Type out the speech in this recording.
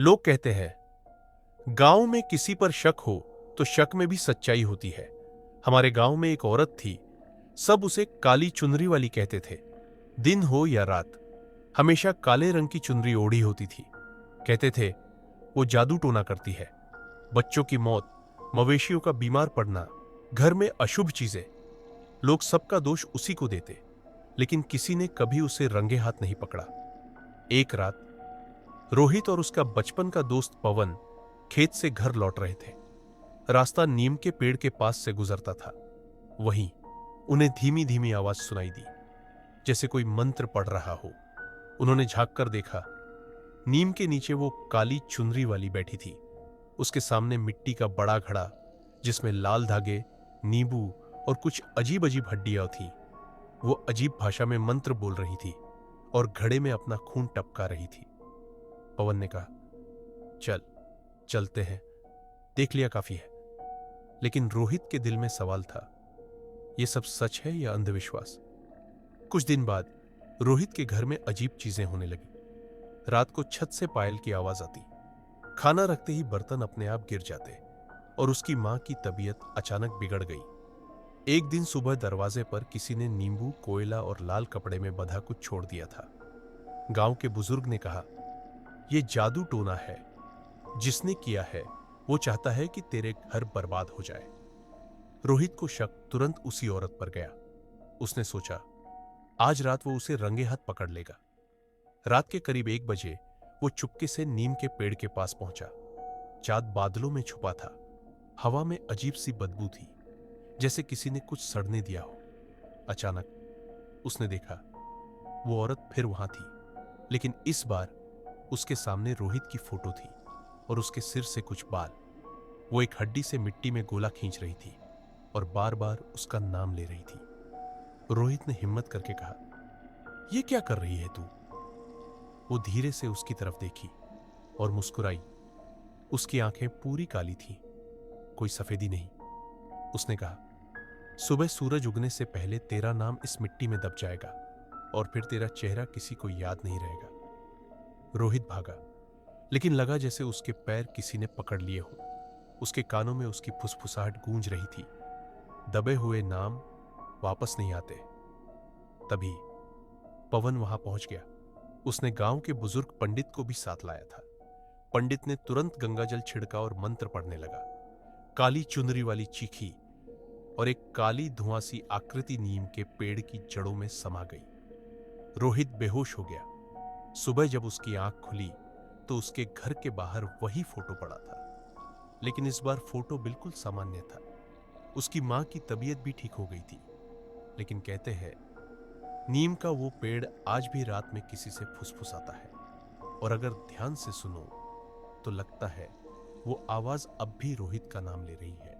लोग कहते हैं गांव में किसी पर शक हो तो शक में भी सच्चाई होती है। हमारे गांव में एक औरत थी। सब उसे काली चुनरी वाली कहते थे। दिन हो या रात हमेशा काले रंग की चुनरी ओढ़ी होती थी। कहते थे वो जादू टोना करती है। बच्चों की मौत, मवेशियों का बीमार पड़ना, घर में अशुभ चीजें, लोग सबका दोष उसी को देते। लेकिन किसी ने कभी उसे रंगे हाथ नहीं पकड़ा। एक रात रोहित और उसका बचपन का दोस्त पवन खेत से घर लौट रहे थे। रास्ता नीम के पेड़ के पास से गुजरता था। वहीं उन्हें धीमी धीमी आवाज सुनाई दी, जैसे कोई मंत्र पढ़ रहा हो। उन्होंने झांक कर देखा। नीम के नीचे वो काली चुनरी वाली बैठी थी। उसके सामने मिट्टी का बड़ा घड़ा, जिसमें लाल धागे, नींबू और कुछ अजीब अजीब हड्डियां थीं। वो अजीब भाषा में मंत्र बोल रही थी और घड़े में अपना खून टपका रही थी। पवन ने कहा, चल चलते हैं, देख लिया काफी है। लेकिन रोहित के दिल में सवाल था, यह सब सच है या अंधविश्वास? कुछ दिन बाद रोहित के घर में अजीब चीजें होने लगी। रात को छत से पायल की आवाज आती, खाना रखते ही बर्तन अपने आप गिर जाते और उसकी मां की तबीयत अचानक बिगड़ गई। एक दिन सुबह दरवाजे पर किसी ने नींबू, कोयला और लाल कपड़े में बंधा कुछ छोड़ दिया था। गांव के बुजुर्ग ने कहा, यह जादू टोना है। जिसने किया है वो चाहता है कि तेरे घर बर्बाद हो जाए। रोहित को शक तुरंत उसी औरत पर गया। उसने सोचा, आज रात वो उसे रंगे हाथ पकड़ लेगा। रात के करीब 1 बजे वो चुपके से नीम के पेड़ के पास पहुंचा। चांद बादलों में छुपा था। हवा में अजीब सी बदबू थी, जैसे किसी ने कुछ सड़ने दिया हो। अचानक उसने देखा, वो औरत फिर वहां थी, लेकिन इस बार उसके सामने रोहित की फोटो थी और उसके सिर से कुछ बाल। वो एक हड्डी से मिट्टी में गोला खींच रही थी और बार बार उसका नाम ले रही थी। रोहित ने हिम्मत करके कहा, यह क्या कर रही है तू? वो धीरे से उसकी तरफ देखी और मुस्कुराई। उसकी आंखें पूरी काली थीं, कोई सफेदी नहीं। उसने कहा, सुबह सूरज उगने से पहले तेरा नाम इस मिट्टी में दब जाएगा और फिर तेरा चेहरा किसी को याद नहीं रहेगा। रोहित भागा, लेकिन लगा जैसे उसके पैर किसी ने पकड़ लिए हो। उसके कानों में उसकी फुसफुसाहट गूंज रही थी, दबे हुए नाम वापस नहीं आते। तभी पवन वहां पहुंच गया। उसने गांव के बुजुर्ग पंडित को भी साथ लाया था। पंडित ने तुरंत गंगाजल छिड़का और मंत्र पढ़ने लगा। काली चुनरी वाली चीखी और एक काली धुआंसी आकृति नीम के पेड़ की जड़ों में समा गई। रोहित बेहोश हो गया। सुबह जब उसकी आंख खुली तो उसके घर के बाहर वही फोटो पड़ा था, लेकिन इस बार फोटो बिल्कुल सामान्य था। उसकी मां की तबीयत भी ठीक हो गई थी। लेकिन कहते हैं, नीम का वो पेड़ आज भी रात में किसी से फुसफुसाता है, और अगर ध्यान से सुनो तो लगता है वो आवाज अब भी रोहित का नाम ले रही है।